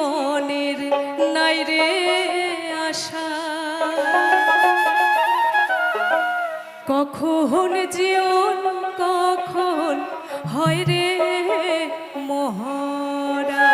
জীবনের নাই রে আশা, কখন জীবন কখন হয় রে মহরা।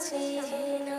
চেনা।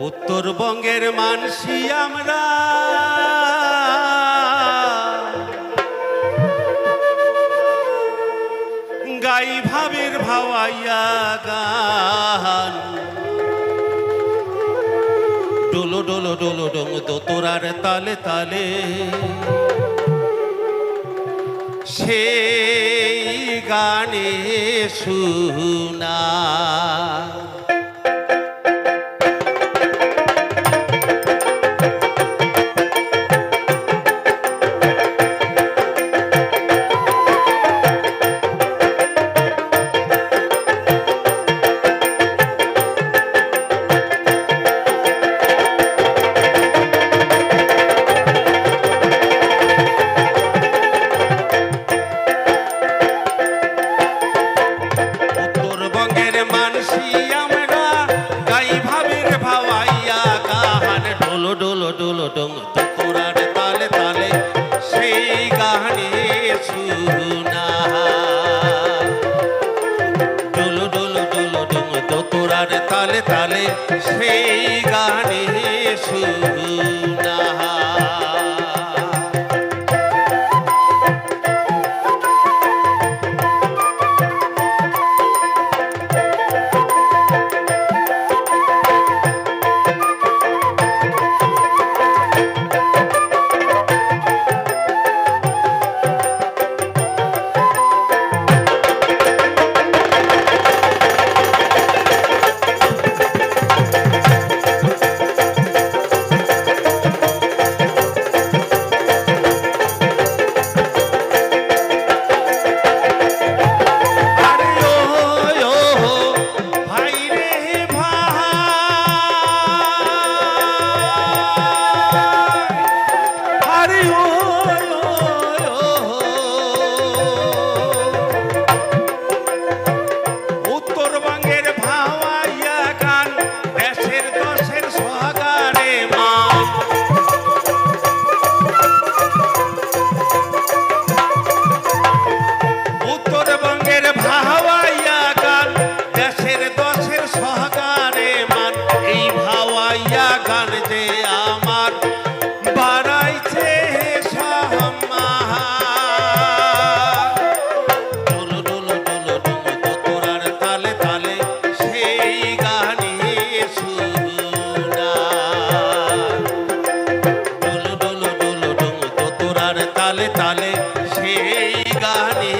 উত্তরবঙ্গের মানসি আমরা, গাই ভাবের ভাওয়াইয়া গান। ডোলো ডোলো ডোলো ডোং দোতরার তালে তালে, সেই গানে শুনা ডোলো ডং তোরার তালে তালে সেই গানে শুনা ডোলো ডোলো ডোলো ডং তোরার তালে তালে সেই গানে শুনা তালে তালে সেই গানে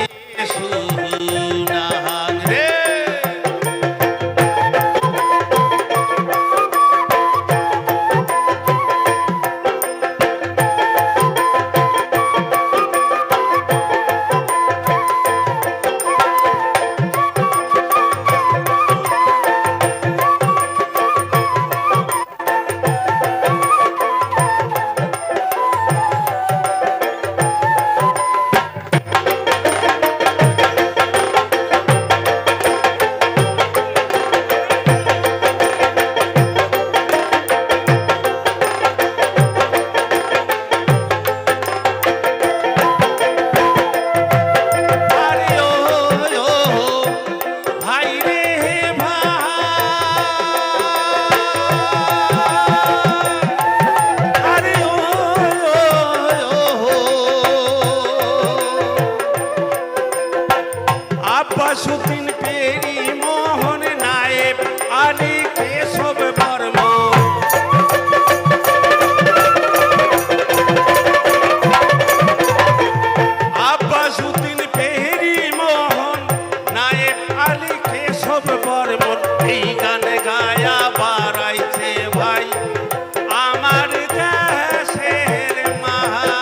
সুনাং রে আব্বাসুদ্দিন পেরি মোহন নায়েব আলী কেশব বর্মন আব্বাসুদ্দিন পেরি মোহন নায়েব আলী কেশব বর্মন এই গান গায়া বাড়াইছে ভাই আমার দেশের মাহা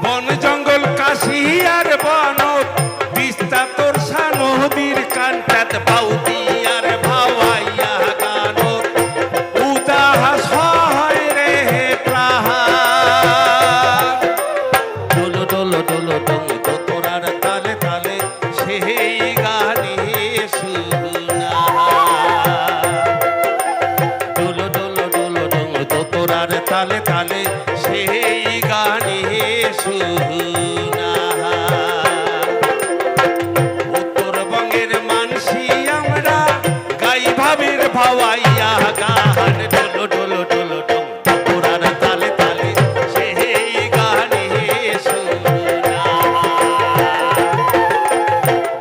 বন জঙ্গল কাশিয়ার বনত বিস্তা তোর নদীর কান্টাত বাউদিয়ার ভাওয়াইয়া গানত উদাস হয় রে প্রাণ ভাওয়াইয়া গান ডোলো ডোলো ডোলো ডোম তোরার তালে তালে সেই গানে সুনা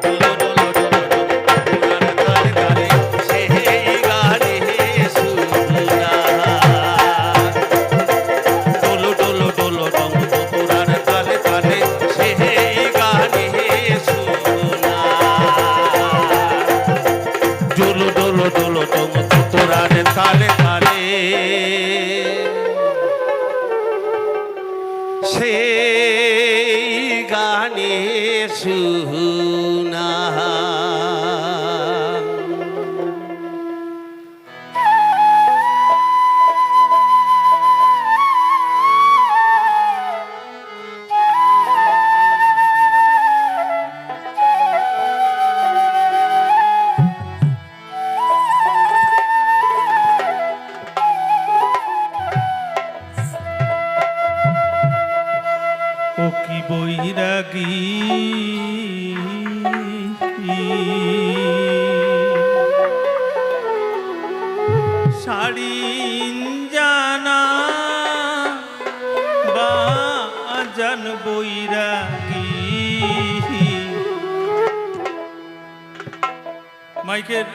ডোলো ডোলো ডোলো ডোম তোরার তালে তালে সেই গানে সুনা ডোলো ডোলো ডোলো ডোম তোরার তালে তালে সেই গানে সুনা ডোলো ডোলো ডোলো ডোম তোরার তালে তালে সেই গানে সুনা ও কি বৈরাগী শাড়ি জানা বা জান বৈরাগী মাইকের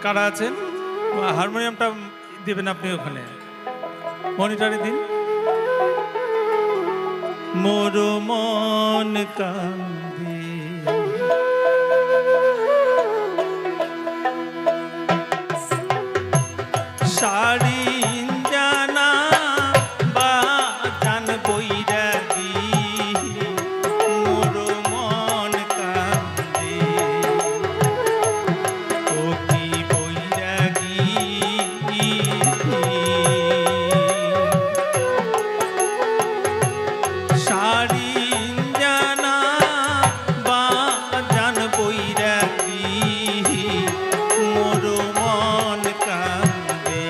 কারা আছেন হারমোনিয়ামটা দেবেন আপনি ওখানে মনিটরে দিন মোর মন কান্দে শাড়ি জানা বা জান বৈরাগী মোর মন কান্দে ও কি বৈরাগী শাড়ি জানা বা জান বৈরাগী মোর মন কান্দে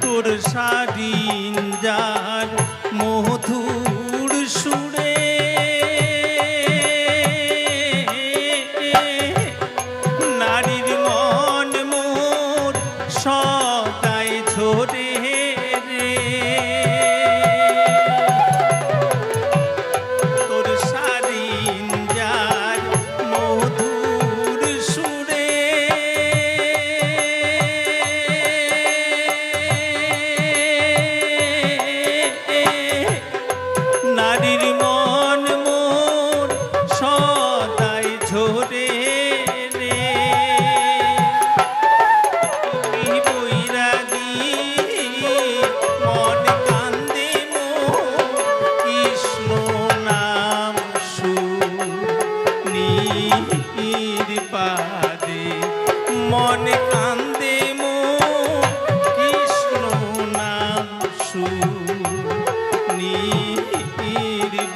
তোর শাড়ি যার মধুর সুরে নারীর মন মোর সদাই ঝরে রে তোর শাড়ি যার মধুর সুরে নারীর মন মোর সদাই ঝরে রে এই বৈরাগী মন কান্দে মোর কৃষ্ণ নাম সুনীর পাদে মন কান্দে মোর কৃষ্ণ নাম সুনীর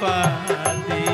পাদে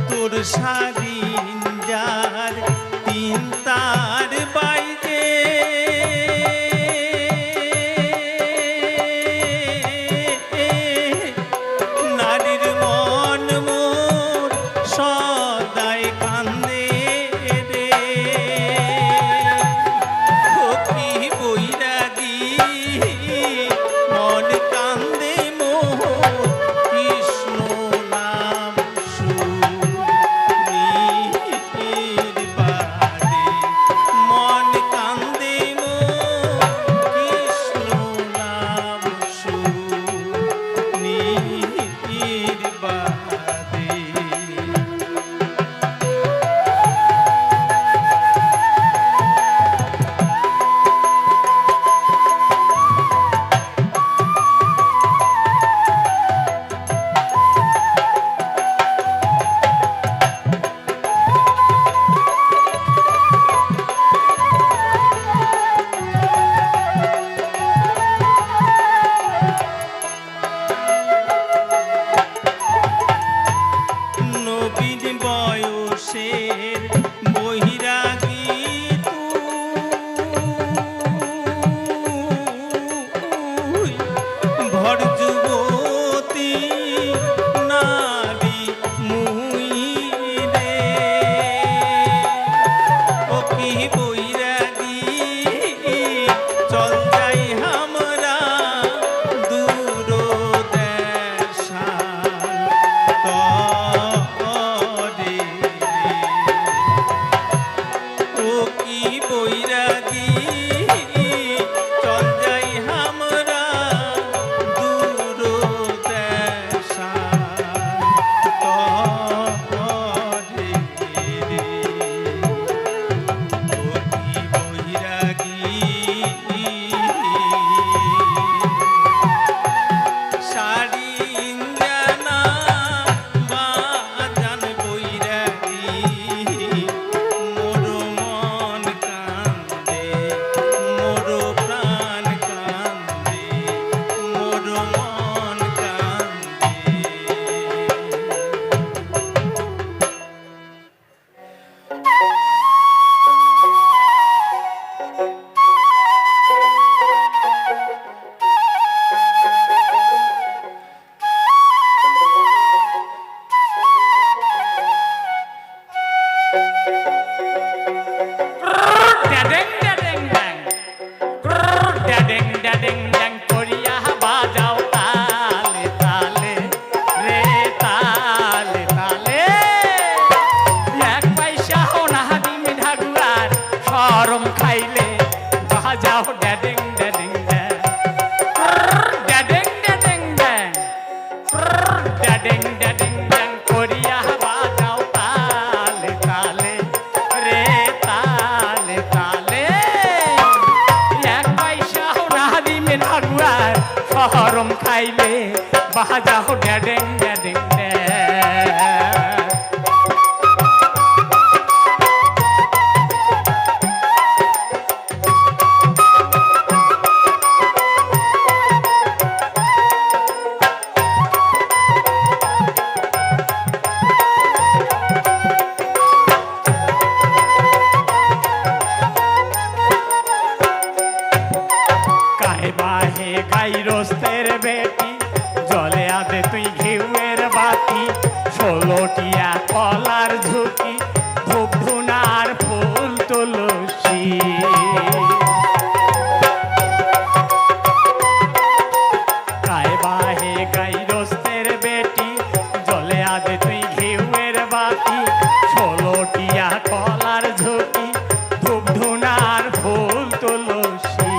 তোর শাড়ি যার তিন তার বাইরে নারীর মন মোর সদাই কান্দে রে ও কি বৈরাগী মন কান্দে মোর কৃষ্ণ তরে ও কি বৈরাগী চল যাই আমরা দূর দেশা তরে ও কি বৈরাগী শাড়ি জানা বাজান বৈরাগী মোর মন কান্দে মোর প্রাণ কান্দে মোর মন কান্দে ড্যাডিং ড্যাডিং ড্যাং ড্যাডিং ড্যাডিং ড্যাং করিয়া বাজাও তালে তালে রে তালে তালে এক পয়সাও না দিম ঢাকুয়ার শরম খাইলে বাজাও ড্যাডিং ড্যাডিং ড্যাং ড্যাডিং ড্যাডিং ড্যাং ড্যাডিং ড্যাডিং ড্যাং করিয়া বাজাও তালে তালে রে তালে তালে এক পয়সাও না দিমে ঢাকুয়ার শরম খাইলে বাজাও ড্যাডিং ড্যাডিং ড্যাং কাহে বাহে গাই রোস্তের বেটি জলে আদে তুই ঘিউয়ের বাতি 16টিয়া কলার ঝুঁকি ধূপ ধুনার ফুল তুলসী কাহে বাহে গাই রোস্তের বেটি জলে আদে তুই ঘিউয়ের বাতি 16টিয়া কলার ঝুঁকি ধূপ ধুনার ফুল তুলসী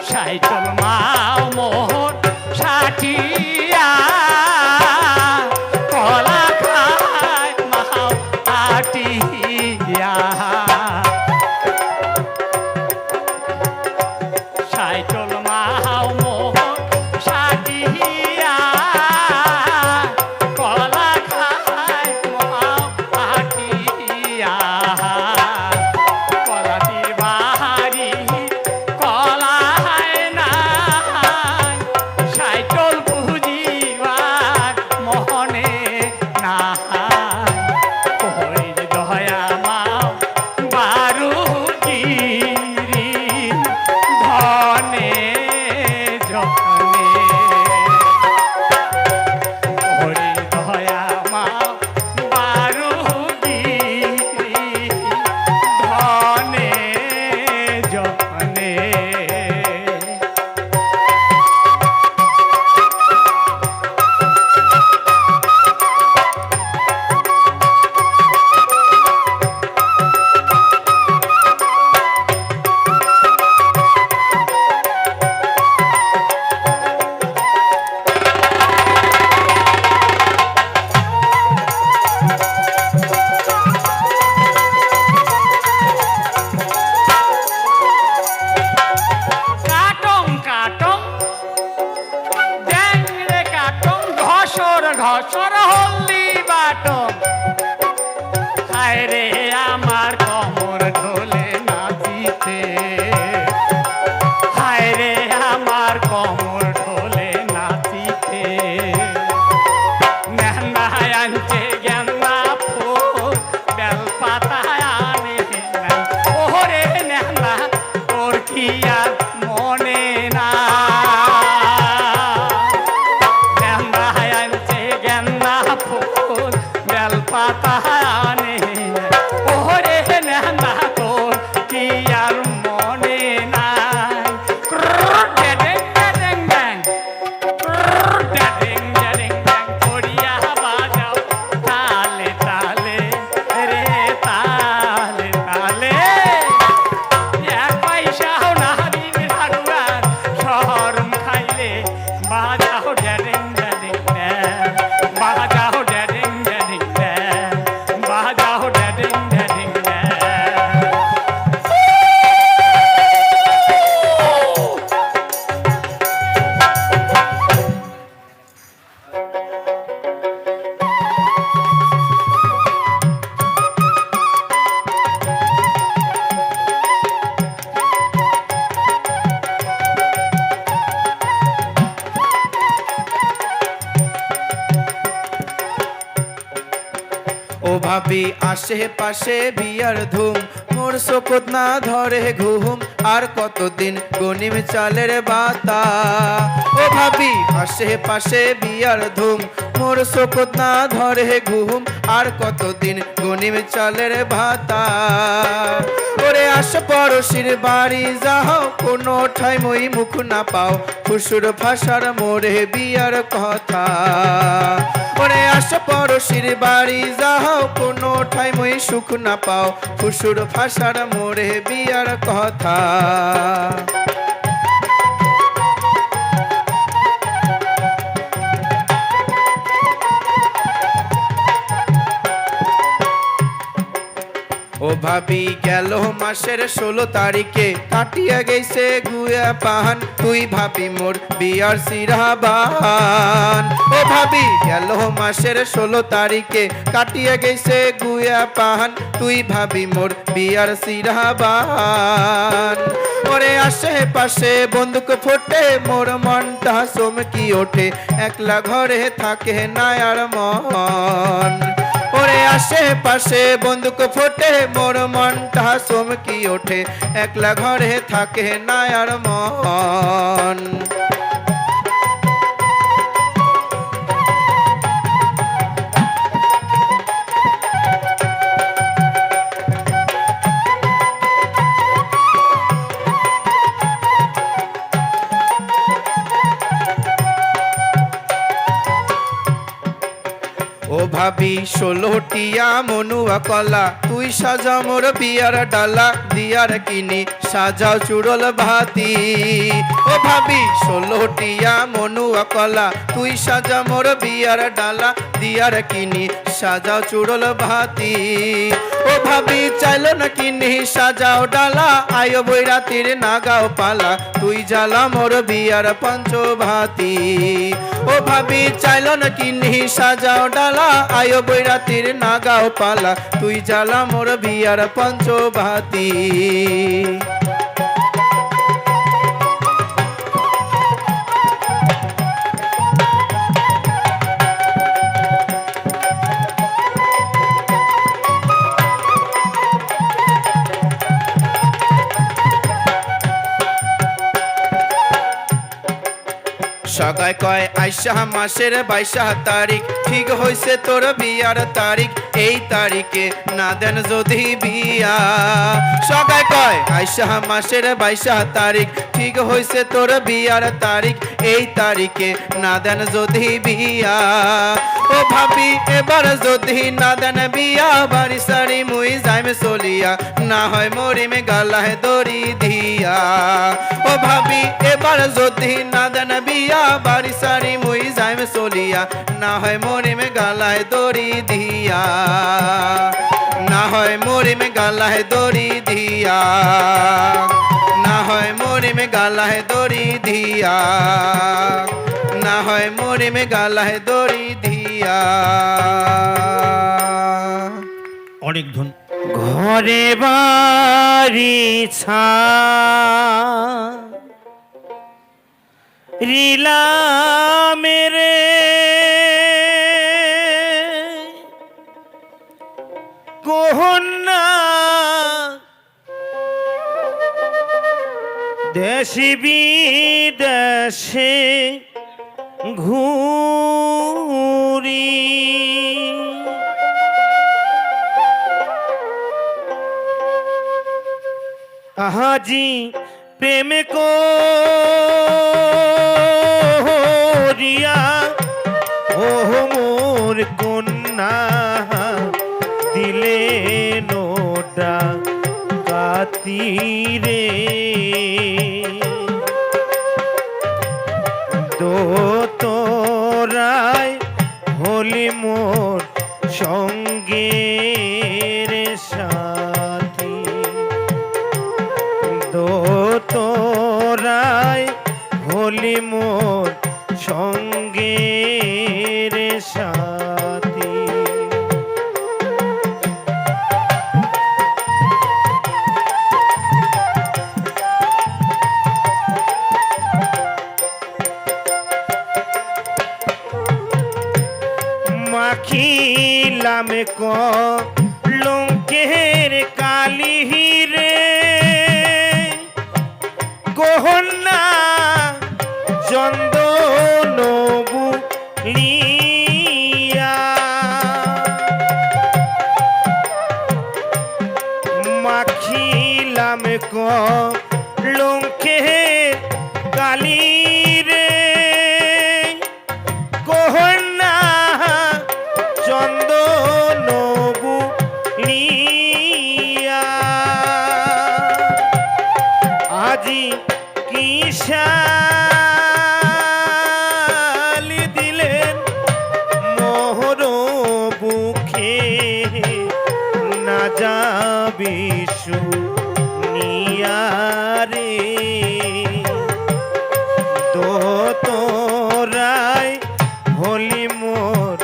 সাইকেল মাও মোহর ষাটিয়া কলা খায় মাও আটিয়া সাইকেল মাও মোহর ষাটিয়া কলা খায় মাও আটিয়া কলাটির বাহারি কলা হয় না সাইকেল বুঝিবার মনে না হরির দয়া মাও বারুগিরি ধনে যখনে হরির দয়া মাও বারুগিরি ধনে যখনে কাটং কাটং ড্যাং রে কাটং ঘসর ঘসর হল্লি বাটং হায় রে আমার কমর ঢোলে নাচিতে হায় রে আমার কমর ঢোলে নাচিতে নেহনা আনছে গেন্দা ফুল বেল পাতা আনে নাই ওরে নেহনা তোর কি আর মনে না গেন্দা আনছে গেন্দা ফুল বেল পাতা আনে ওরে নেহনা তোর কি আর মনে ভাবি আশেপাশে বিয়ার ধুম, মোর চকুত না ধরে ঘুম, আর কতদিন গনিম চালের বাতা। ও ভাবি আশেপাশে বিয়ার ধুম, মোর চকুত না ধরে ঘুম, আর কতদিন গনিম চালের ভাতা। ওরে আশপাড়শির বাড়ি যাও, কোনো ঠাই মই মুখ না পাও, ফুসুর ফাঁসার মোরে বিয়ার কথা। ওরে আশপাড়শির বাড়ি যাও, কোনো ঠাই মই সুখ না পাও, ফুসুর ফাঁসার মোরে বিয়ার কথা। ও ভাবি গেল মাসের 16 তারিখে, কাটিয়া গেছে গুয়া পাহান, তুই ভাবি মোর বিয়ার সিরাবান। ও ভাবি গেল মাসের 16 তারিখে, কাটিয়া গেছে গুয়া পাহান, তুই ভাবি মোর বিয়ার সিরাবান। ওরে আশেপাশে বন্দুক ফোটে, মোর মনটা চমকি ওঠে, একলা ঘরে থাকে না আর মন। ওরে আশেপাশে বন্দুক ফোটে, মোর মনটা চমকি ওঠে, একলা ঘরে থাকে না আর মন। ও ভাবি 16টিয়া মনুয়া কলা, তুই সাজা মোর বিয়ার ডালা, দিয়ার কিনি সাজাও চুড়ল ভাতি। ও ভাবি 16টিয়া মনুয়া কলা, তুই সাজা মোর বিয়ার ডালা, দিয়ার কিনি সাজাও চুড়ল ভাতি। ও ভাবি চাইল না কিনি সাজাও ডালা, আয়ো বৈরাতির নাগাও পালা, তুই জ্বালা মোর বিয়ার পঞ্চভাতি। ও ভাবি চাইল না কিনি সাজাও ডালা, আয়ো বৈরাতির নাগাও পালা, তুই জ্বালা মোর বিয়ার পঞ্চভাতি। সগাই কয় আইসা মাসের 22 তারিখ, ঠিক হইছে তোর বিয়ার তারিখ, এই তারিখে না দেন যদি বিয়া। সগাই কয় আইসা মাসের 22 তারিখ, ঠিক হইছে তোর বিয়ার তারিখ, এই তারিখে না দেন যদি বিয়া। ও ভাবি এবার যদি না দেন বিয়া, বাড়ি সারি মুই যাইমে চলিয়া, না হয় মরিমে গালায় দড়ি দিয়া। ও ভাবি এবার যদি না দেন বিয়া, বাড়ি সারি মুই যাইমে চলিয়া, না হয় মরিমে গালায় দড়ি দিয়া, না হয় মরিমে গালায় দড়ি দিয়া, না হয় মরিমে গালায় দড়ি দিয়া, না হয় মরিমে গালায় দড়ি দিয়া। অনেক ধন ঘরে বাড়ি ছা রিলা মেরে, কোহন্না দেশে বিদেশে ঘুরি, আজি প্রেম করিয়া ও মোর কন্যা দিলে নোটা কাতিরে, দো তোরাই হলি মোর সঙ্গে রে সাথী, দো তোরাই হলি মোর সঙ্গে রে সাথী। মাখিলা মাখিলাম কলঙ্কের কালি রে গহনা চন্দন বুলিয়া মাখিলাম কলঙ্কের কালি রে গহনা চন্দন বুলিয়া আজি কি শালি দিলেন মোহর বুকে না যাবি শুনিয়ারে তো তোরাই হলি মোর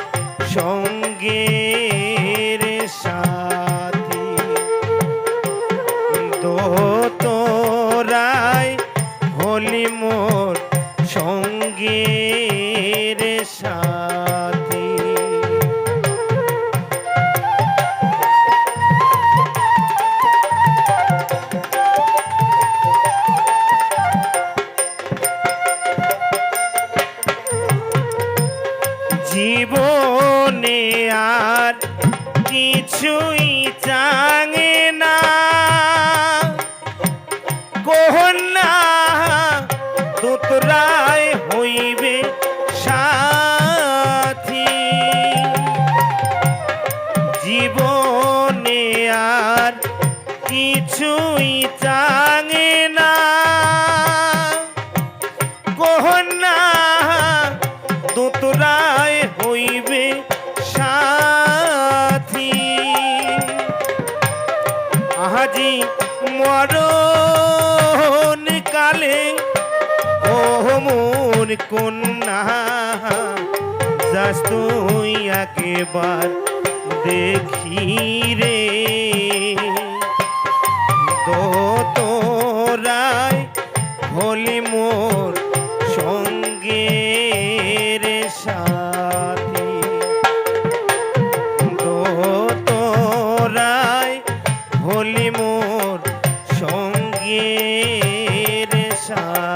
সঙ্গের সাথী তো তোরাই হলি মোর সঙ্গের সাথী জীবনে আর কিছুই চাঙে না গহনা তোতরায় হইবে সাথী জীবনে আর কিছুই চাঙে না গহনা তোতরায় হইবে সাথী আজি মরণ কালে ও মোর কন্যা যাস তুই একবার দেখি রে তো তোরাই হলি মোর সঙ্গের সাথী তো তোরাই হলি মোর সঙ্গের সাথী